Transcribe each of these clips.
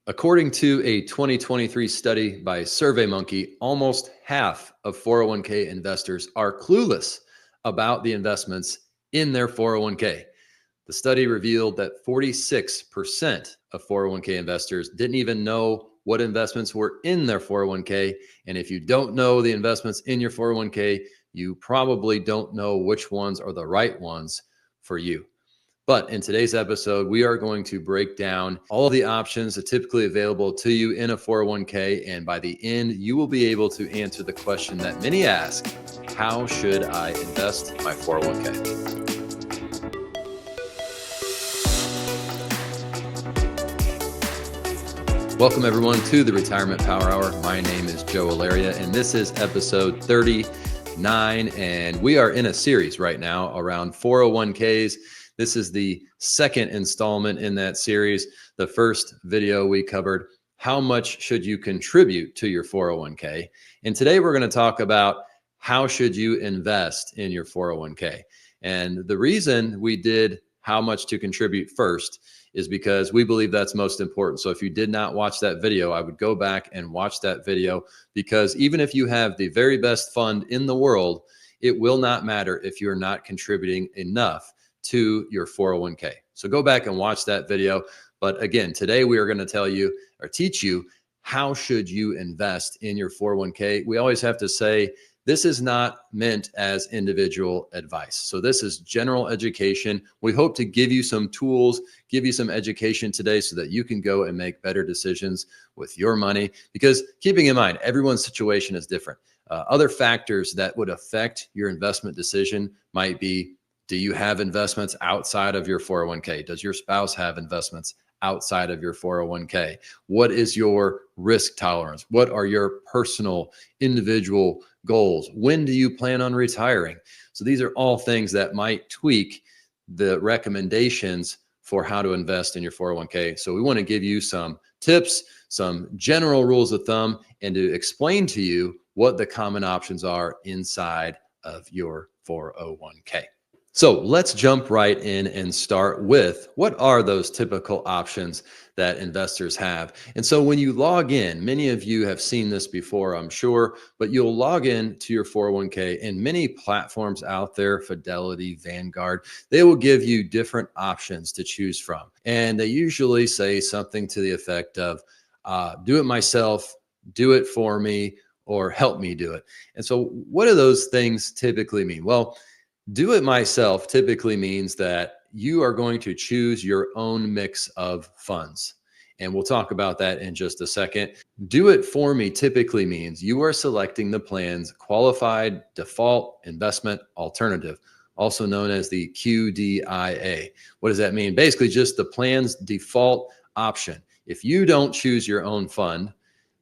According to a 2023 study by SurveyMonkey, almost half of 401k investors are clueless about the investments in their 401k. The study revealed that 46% of 401k investors didn't even know what investments were in their 401k. And if you don't know the investments in your 401k, you probably don't know which ones are the right ones for you. But in today's episode, we are going to break down all of the options that are typically available to you in a 401k. And by the end, you will be able to answer the question that many ask: how should I invest my 401k? Welcome, everyone, to the Retirement Power Hour. My name is Joe Allaria, and this is episode 39. And we are in a series right now around 401ks. This is the second installment in that series. The first video we covered, how much should you contribute to your 401k? And today we're going to talk about how should you invest in your 401k? And the reason we did how much to contribute first is because we believe that's most important. So if you did not watch that video, I would go back and watch that video, because even if you have the very best fund in the world, it will not matter if you're not contributing enough to your 401k. So go back and watch that video. But again, today we are going to tell you or teach you how should you invest in your 401k. We always have to say this is not meant as individual advice. So this is general education. We hope to give you some tools, give you some education today so that you can go and make better decisions with your money. Because keeping in mind, everyone's situation is different. Other factors that would affect your investment decision might be: do you have investments outside of your 401k? Does your spouse have investments outside of your 401k? What is your risk tolerance? What are your personal, individual goals? When do you plan on retiring? So these are all things that might tweak the recommendations for how to invest in your 401k. So we want to give you some tips, some general rules of thumb, and to explain to you what the common options are inside of your 401k. So let's jump right in and start with what are those typical options that investors have. And so when you log in, many of you have seen this before, I'm sure, but you'll log in to your 401k, and many platforms out there, Fidelity, Vanguard, they will give you different options to choose from. And they usually say something to the effect of, do it myself, do it for me, or help me do it. And so what do those things typically mean? Well, do it myself typically means that you are going to choose your own mix of funds. And we'll talk about that in just a second. Do it for me typically means you are selecting the plan's qualified default investment alternative, also known as the QDIA. What does that mean? Basically, just the plan's default option. If you don't choose your own fund,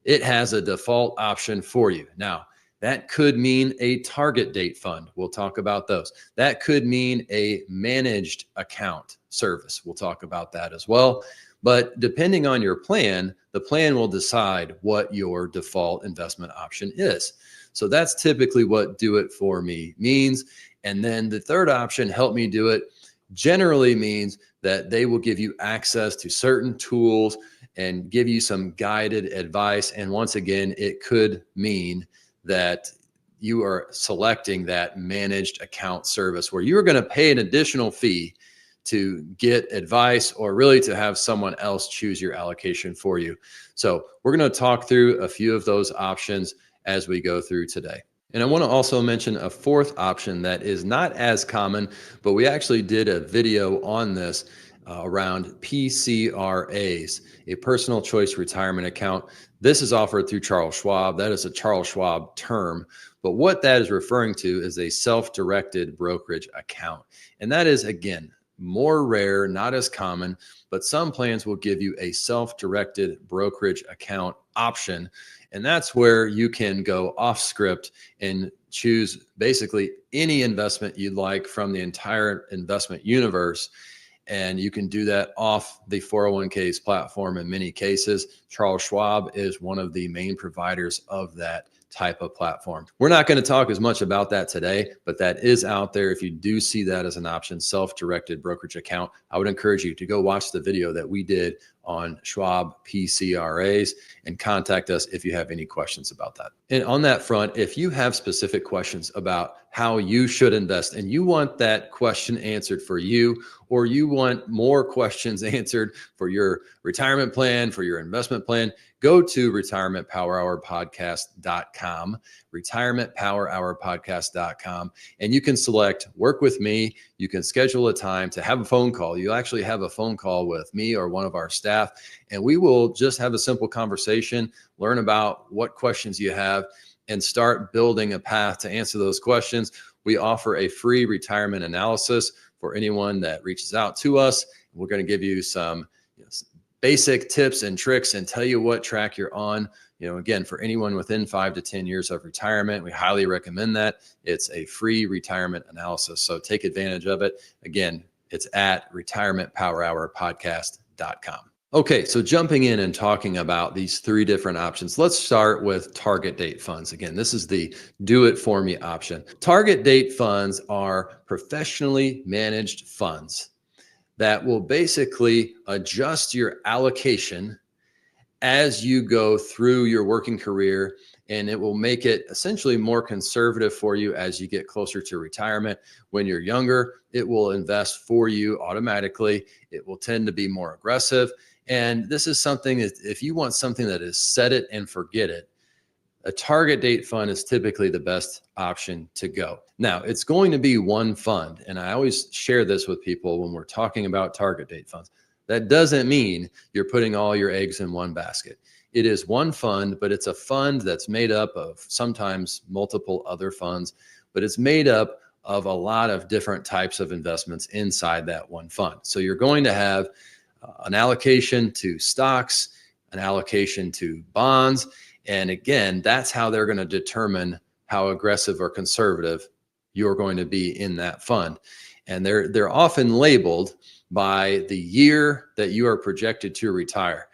it has a default option for you. Now, that could mean a target date fund. We'll talk about those. That could mean a managed account service. We'll talk about that as well. But depending on your plan, the plan will decide what your default investment option is. So that's typically what do it for me means. And then the third option, help me do it, generally means that they will give you access to certain tools and give you some guided advice. And once again, it could mean that you are selecting that managed account service where you're going to pay an additional fee to get advice, or really to have someone else choose your allocation for you. So we're going to talk through a few of those options as we go through today. And I want to also mention a fourth option that is not as common, but we actually did a video on this around PCRAs, a personal choice retirement account. This is offered through Charles Schwab. That is a Charles Schwab term. But what that is referring to is a self-directed brokerage account. And that is, again, more rare, not as common, but some plans will give you a self-directed brokerage account option. And that's where you can go off script and choose basically any investment you'd like from the entire investment universe. And you can do that off the 401k's platform in many cases. Charles Schwab is one of the main providers of that type of platform. We're not going to talk as much about that today, but that is out there. If you do see that as an option, self-directed brokerage account, I would encourage you to go watch the video that we did on Schwab PCRAs and contact us if you have any questions about that. And on that front, if you have specific questions about how you should invest and you want that question answered for you, or you want more questions answered for your retirement plan, for your investment plan, go to retirementpowerhourpodcast.com, retirementpowerhourpodcast.com, and you can select work with me. You can schedule a time to have a phone call. You actually have a phone call with me or one of our staff, and we will just have a simple conversation, learn about what questions you have, and start building a path to answer those questions. We offer a free retirement analysis for anyone that reaches out to us. We're going to give you some basic tips and tricks and tell you what track you're on. Again, for anyone within 5 to 10 years of retirement, we highly recommend that. It's a free retirement analysis. So take advantage of it. Again, it's at retirementpowerhourpodcast.com. Okay, so jumping in and talking about these 3 different options, let's start with target date funds. Again, this is the do it for me option. Target date funds are professionally managed funds that will basically adjust your allocation as you go through your working career, and it will make it essentially more conservative for you as you get closer to retirement. When you're younger, it will invest for you automatically. It will tend to be more aggressive. And this is something that if you want something that is set it and forget it, a target date fund is typically the best option to go. Now, it's going to be one fund. And I always share this with people when we're talking about target date funds. That doesn't mean you're putting all your eggs in one basket. It is one fund, but it's a fund that's made up of sometimes multiple other funds, but it's made up of a lot of different types of investments inside that one fund. So you're going to have an allocation to stocks, an allocation to bonds. And again, that's how they're going to determine how aggressive or conservative you're going to be in that fund. And they're often labeled by the year that you are projected to retire,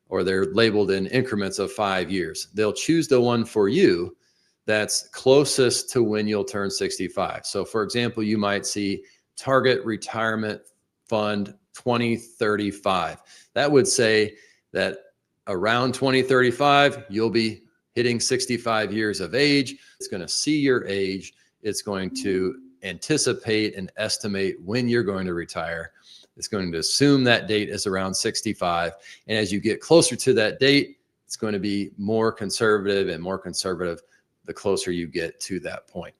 or they're labeled in increments of 5 years. They'll choose the one for you that's closest to when you'll turn 65. So for example, you might see Target Retirement Fund 2035. That would say that around 2035, you'll be hitting 65 years of age. It's going to see your age. It's going to anticipate and estimate when you're going to retire. It's going to assume that date is around 65. And as you get closer to that date, it's going to be more conservative and more conservative the closer you get to that point.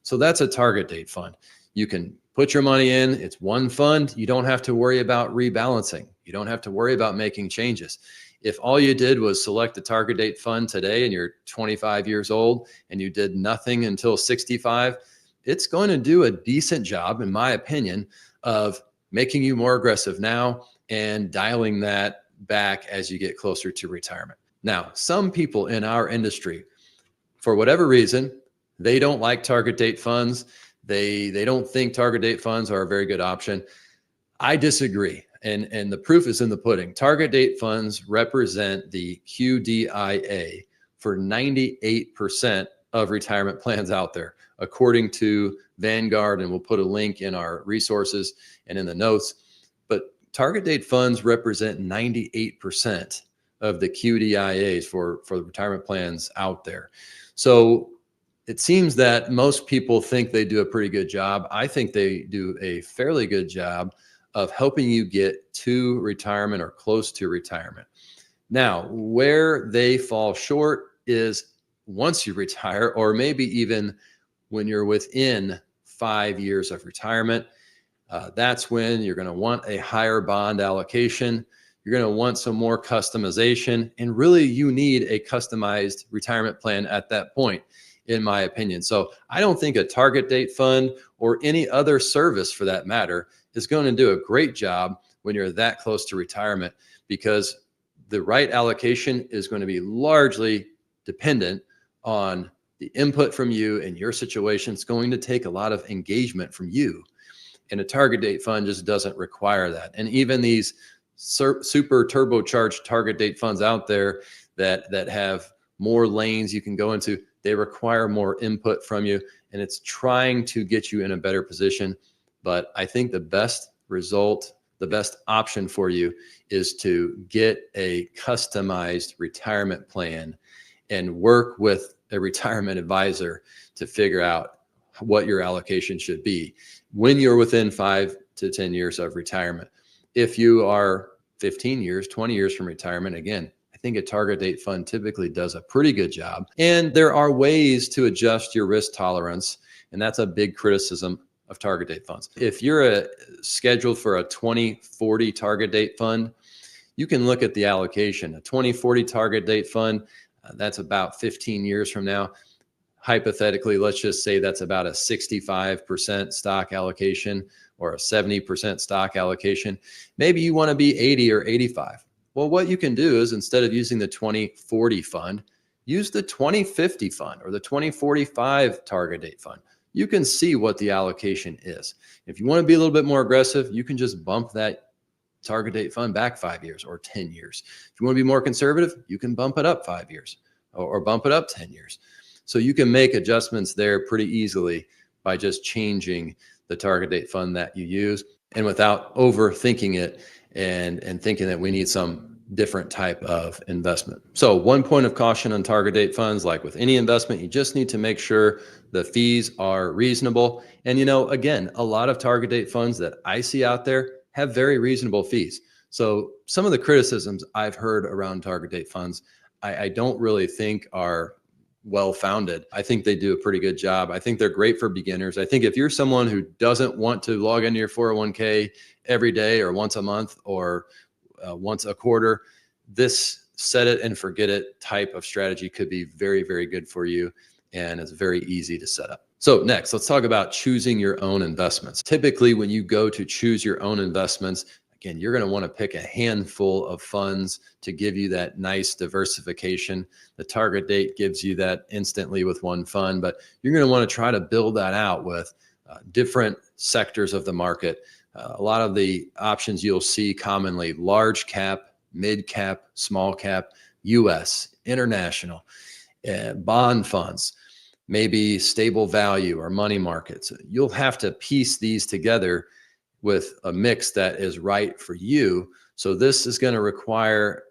So that's a target date fund. You can put your money in. It's one fund. You don't have to worry about rebalancing. You don't have to worry about making changes. If all you did was select the target date fund today and you're 25 years old and you did nothing until 65, it's going to do a decent job, in my opinion, of making you more aggressive now and dialing that back as you get closer to retirement. Now, some people in our industry, for whatever reason, they don't like target date funds. They don't think target date funds are a very good option. I disagree. And the proof is in the pudding. Target date funds represent the QDIA for 98% of retirement plans out there, according to Vanguard. And we'll put a link in our resources and in the notes. But target date funds represent 98% of the QDIAs for the retirement plans out there. So it seems that most people think they do a pretty good job. I think they do a fairly good job of helping you get to retirement or close to retirement. Now, where they fall short is once you retire, or maybe even when you're within 5 years of retirement, that's when you're going to want a higher bond allocation. You're going to want some more customization, and really you need a customized retirement plan at that point, in my opinion. So I don't think a target date fund or any other service for that matter is going to do a great job when you're that close to retirement, because the right allocation is going to be largely dependent on the input from you and your situation. It's going to take a lot of engagement from you. And a target date fund just doesn't require that. And even these super turbocharged target date funds out there that have more lanes you can go into, They require more input from you, and it's trying to get you in a better position. But I think the best result, the best option for you is to get a customized retirement plan and work with a retirement advisor to figure out what your allocation should be when you're within 5 to 10 years of retirement. If you are 15 years, 20 years from retirement, again, I think a target date fund typically does a pretty good job. And there are ways to adjust your risk tolerance. And that's a big criticism of target date funds. If you're scheduled for a 2040 target date fund, you can look at the allocation. A 2040 target date fund, that's about 15 years from now. Hypothetically, let's just say that's about a 65% stock allocation or a 70% stock allocation. Maybe you want to be 80 or 85. Well, what you can do is, instead of using the 2040 fund, use the 2050 fund or the 2045 target date fund. You can see what the allocation is. If you want to be a little bit more aggressive, you can just bump that target date fund back 5 years or 10 years. If you want to be more conservative, you can bump it up 5 years or bump it up 10 years. So you can make adjustments there pretty easily by just changing the target date fund that you use, and without overthinking it and thinking that we need some different type of investment. So one point of caution on target date funds, like with any investment, you just need to make sure the fees are reasonable. And, again, a lot of target date funds that I see out there have very reasonable fees. So some of the criticisms I've heard around target date funds, I don't really think are well-founded. I think they do a pretty good job. I think they're great for beginners. I think if you're someone who doesn't want to log into your 401k every day or once a month or once a quarter, this set it and forget it type of strategy could be very, very good for you. And it's very easy to set up. So next, let's talk about choosing your own investments. Typically, when you go to choose your own investments, again, you're going to want to pick a handful of funds to give you that nice diversification. The target date gives you that instantly with one fund, but you're going to want to try to build that out with different sectors of the market. A lot of the options you'll see commonly: large cap, mid cap, small cap, US, international, bond funds, maybe stable value or money markets. You'll have to piece these together with a mix that is right for you. So this is going to require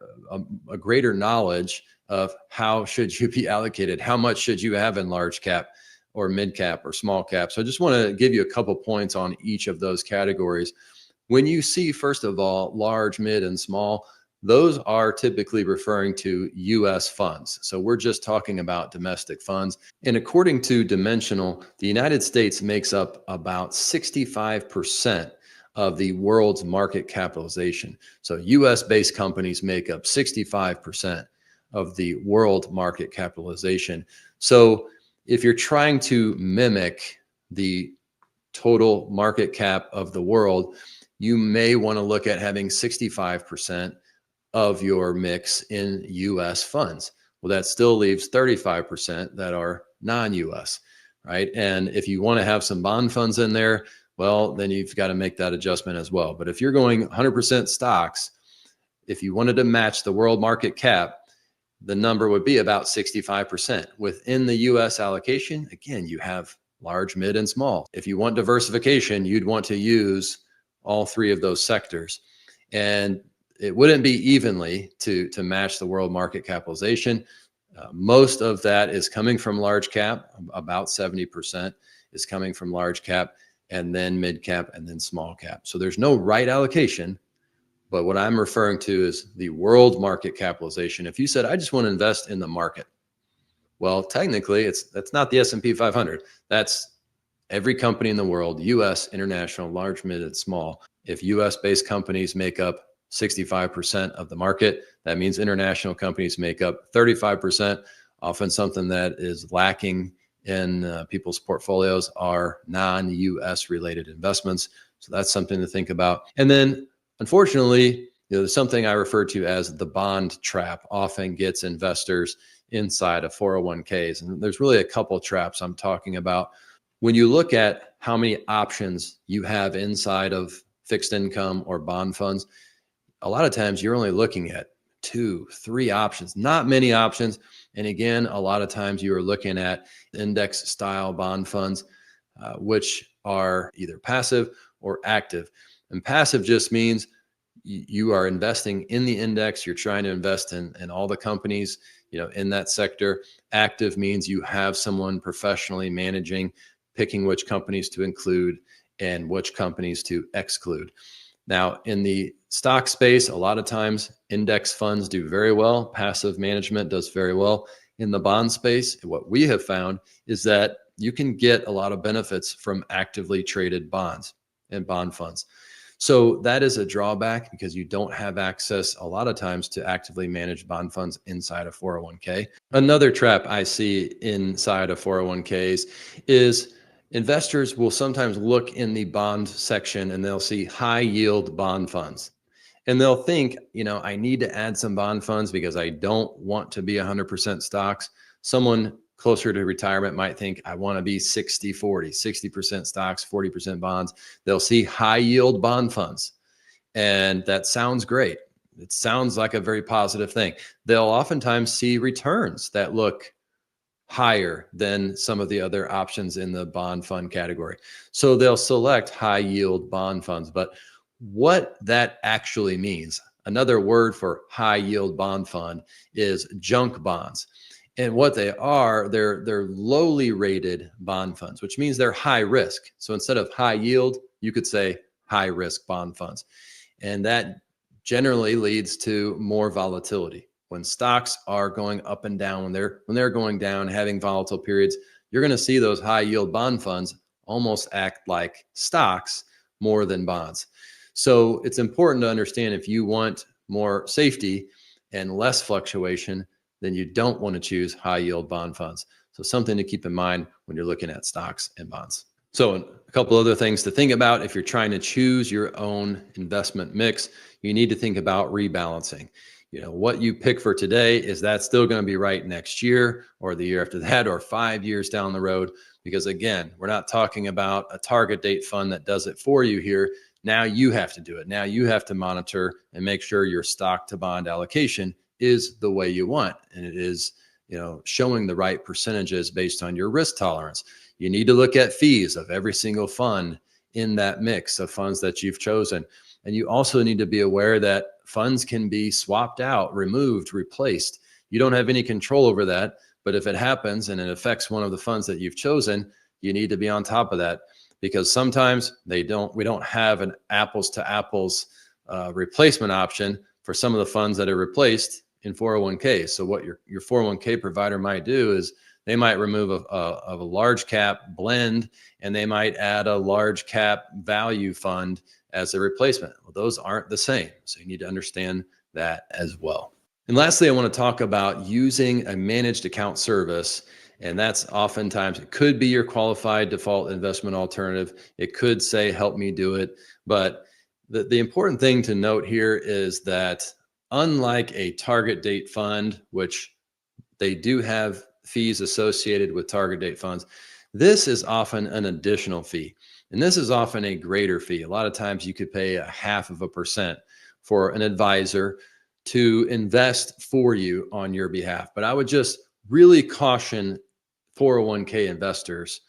a greater knowledge of how should you be allocated, how much should you have in large cap or mid cap or small cap. So I just want to give you a couple points on each of those categories. When you see, first of all, large, mid, and small, those are typically referring to US funds. So we're just talking about domestic funds. And according to Dimensional, the United States makes up about 65% of the world's market capitalization. So US-based companies make up 65% of the world market capitalization. So if you're trying to mimic the total market cap of the world, you may want to look at having 65% of your mix in US funds. Well, that still leaves 35% that are non-US, right? And if you want to have some bond funds in there, well, then you've got to make that adjustment as well. But if you're going 100% stocks, if you wanted to match the world market cap, the number would be about 65%. Within the US allocation, again, you have large, mid, and small. If you want diversification, you'd want to use all three of those sectors. And it wouldn't be evenly to match the world market capitalization. Most of that is coming from large cap, about 70% is coming from large cap, and then mid cap, and then small cap. So there's no right allocation, but what I'm referring to is the world market capitalization. If you said, I just want to invest in the market, well, technically that's not the S&P 500. That's every company in the world, US, international, large, mid, and small. If US based companies make up 65% of the market, that means international companies make up 35%. Often something that is lacking in people's portfolios are non-US related investments. So that's something to think about. And then unfortunately, there's something I refer to as the bond trap often gets investors inside of 401ks. And there's really a couple of traps I'm talking about. When you look at how many options you have inside of fixed income or bond funds, a lot of times you're only looking at 2, 3 options, not many options. And again, a lot of times you are looking at index style bond funds, which are either passive or active. And passive just means you are investing in the index. You're trying to invest in all the companies, in that sector. Active means you have someone professionally managing, picking which companies to include and which companies to exclude. Now, in the stock space, a lot of times index funds do very well. Passive management does very well. In the bond space, what we have found is that you can get a lot of benefits from actively traded bonds and bond funds. So that is a drawback because you don't have access a lot of times to actively managed bond funds inside of 401k. Another trap I see inside of 401ks is investors will sometimes look in the bond section and they'll see high yield bond funds. And they'll think, I need to add some bond funds because I don't want to be 100% stocks. Someone closer to retirement might think, I want to be 60-40, 60% stocks, 40% bonds. They'll see high yield bond funds. And that sounds great. It sounds like a very positive thing. They'll oftentimes see returns that look higher than some of the other options in the bond fund category. So they'll select high yield bond funds. But what that actually means, another word for high yield bond fund, is junk bonds. And what they are, they're lowly rated bond funds, which means they're high risk. So instead of high yield, you could say high risk bond funds. And that generally leads to more volatility. When stocks are going up and down, when they're going down, having volatile periods, you're going to see those high yield bond funds almost act like stocks more than bonds. So it's important to understand, if you want more safety and less fluctuation, then you don't want to choose high yield bond funds. So something to keep in mind when you're looking at stocks and bonds. So a couple other things to think about if you're trying to choose your own investment mix. You need to think about rebalancing. What you pick for today, is that still going to be right next year or the year after that or 5 years down the road? Because again, we're not talking about a target date fund that does it for you here. Now you have to do it. Now you have to monitor and make sure your stock to bond allocation is the way you want. And it is, showing the right percentages based on your risk tolerance. You need to look at fees of every single fund in that mix of funds that you've chosen. And you also need to be aware that funds can be swapped out, removed, replaced. You don't have any control over that. But if it happens and it affects one of the funds that you've chosen, you need to be on top of that, because sometimes we don't have an apples to apples replacement option for some of the funds that are replaced in 401k. So what your 401k provider might do is they might remove a large cap blend, and they might add a large cap value fund as a replacement. Well, those aren't the same. So you need to understand that as well. And lastly, I want to talk about using a managed account service. And that's oftentimes, it could be your qualified default investment alternative. It could say, help me do it. But the important thing to note here is that unlike a target date fund, which they do have fees associated with target date funds, this is often an additional fee. And this is often a greater fee. A lot of times you could pay 0.5% for an advisor to invest for you on your behalf. But I would just really caution 401k investors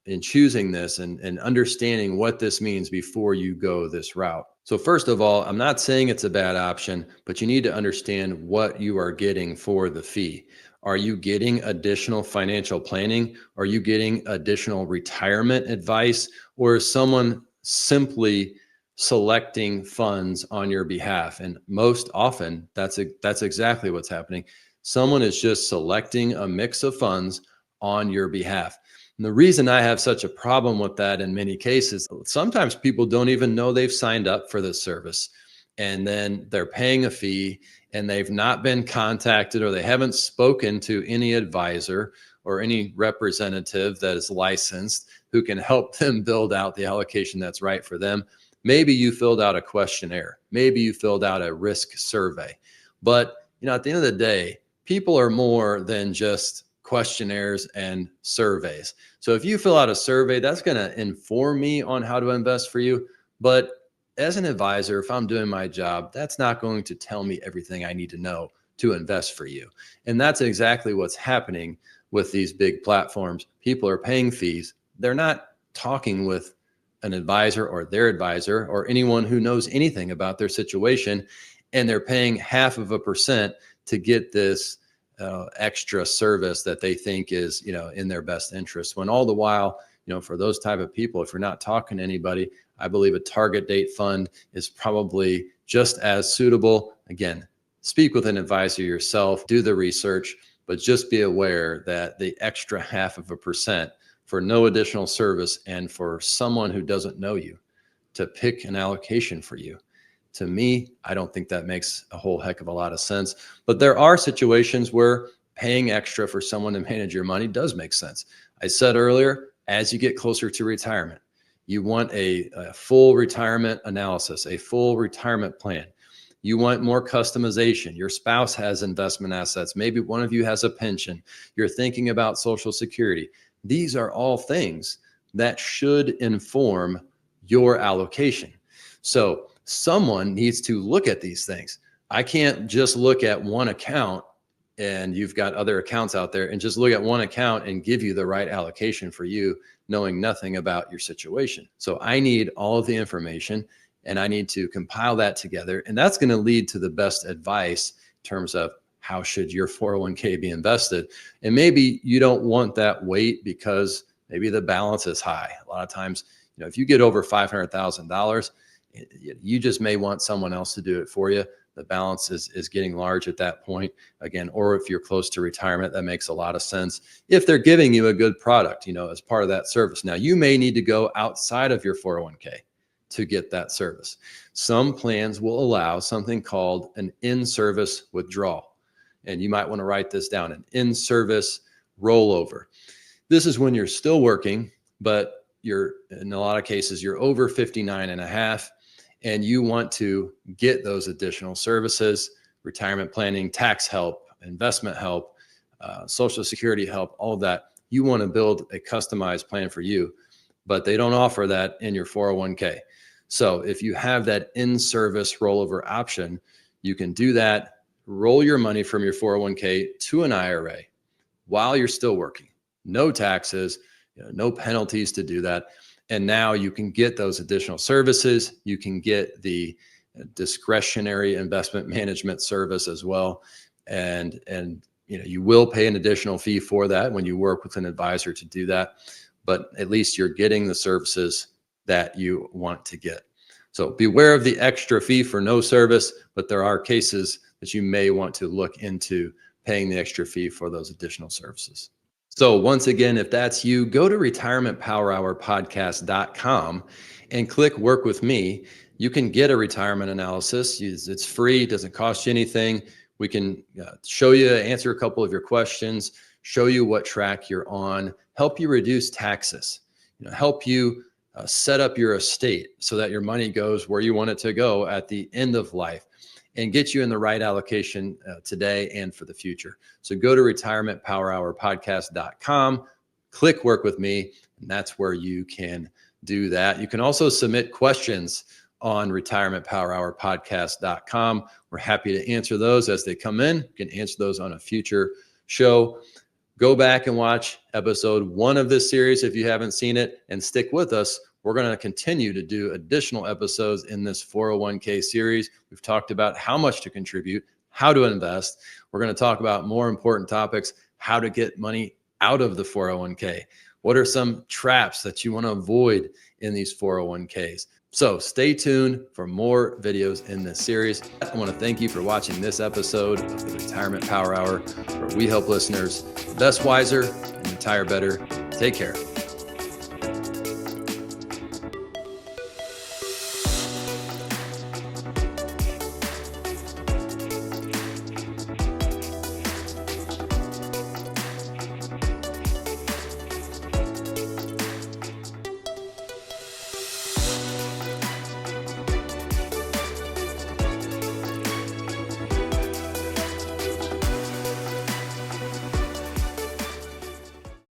in choosing this and understanding what this means before you go this route. So first of all, I'm not saying it's a bad option, but you need to understand what you are getting for the fee. Are you getting additional financial planning? Are you getting additional retirement advice? Or is someone simply selecting funds on your behalf? And most often, that's exactly what's happening. Someone is just selecting a mix of funds on your behalf. And the reason I have such a problem with that in many cases, sometimes people don't even know they've signed up for this service, and then they're paying a fee and they've not been contacted, or they haven't spoken to any advisor or any representative that is licensed who can help them build out the allocation that's right for them. Maybe you filled out a questionnaire. Maybe you filled out a risk survey. But at the end of the day, people are more than just questionnaires and surveys. So if you fill out a survey, that's going to inform me on how to invest for you. But as an advisor, if I'm doing my job, that's not going to tell me everything I need to know to invest for you. And that's exactly what's happening with these big platforms. People are paying fees. They're not talking with an advisor or their advisor or anyone who knows anything about their situation. And they're paying 0.5% to get this extra service that they think is, in their best interest. When all the while, for those type of people, if you're not talking to anybody, I believe a target date fund is probably just as suitable. Again, speak with an advisor yourself, do the research, but just be aware that the extra 0.5% for no additional service and for someone who doesn't know you to pick an allocation for you, to me, I don't think that makes a whole heck of a lot of sense. But there are situations where paying extra for someone to manage your money does make sense. I said earlier, as you get closer to retirement, you want a full retirement analysis, a full retirement plan. You want more customization. Your spouse has investment assets. Maybe one of you has a pension. You're thinking about Social Security. These are all things that should inform your allocation. So someone needs to look at these things. I can't just look at one account and you've got other accounts out there and just look at one account and give you the right allocation for you, knowing nothing about your situation. So I need all of the information and I need to compile that together. And that's going to lead to the best advice in terms of how should your 401k be invested. And maybe you don't want that weight because maybe the balance is high. A lot of times, if you get over $500,000, you just may want someone else to do it for you. The balance is getting large at that point again, or if you're close to retirement, that makes a lot of sense. If they're giving you a good product, as part of that service. Now you may need to go outside of your 401k to get that service. Some plans will allow something called an in-service withdrawal. And you might want to write this down, an in-service rollover. This is when you're still working, but you're, in a lot of cases, you're over 59 and a half, and you want to get those additional services, retirement planning, tax help, investment help, Social Security help, all of that. You want to build a customized plan for you, but they don't offer that in your 401k. So if you have that in-service rollover option, you can do that, roll your money from your 401k to an IRA while you're still working. No taxes, no penalties to do that. And now you can get those additional services. You can get the discretionary investment management service as well. And you will pay an additional fee for that when you work with an advisor to do that. But at least you're getting the services that you want to get. So beware of the extra fee for no service, but there are cases that you may want to look into paying the extra fee for those additional services. So once again, if that's you, go to retirementpowerhourpodcast.com and click work with me. You can get a retirement analysis. It's free, doesn't cost you anything. We can show you, answer a couple of your questions, show you what track you're on, help you reduce taxes, help you set up your estate so that your money goes where you want it to go at the end of life, and get you in the right allocation today and for the future. So go to retirementpowerhourpodcast.com, click work with me, and that's where you can do that. You can also submit questions on retirementpowerhourpodcast.com. We're happy to answer those as they come in. You can answer those on a future show. Go back and watch episode 1 of this series if you haven't seen it, and stick with us. We're going to continue to do additional episodes in this 401k series. We've talked about how much to contribute, how to invest. We're going to talk about more important topics, how to get money out of the 401k. What are some traps that you want to avoid in these 401ks? So stay tuned for more videos in this series. I want to thank you for watching this episode of the Retirement Power Hour, where we help listeners invest wiser and retire better. Take care.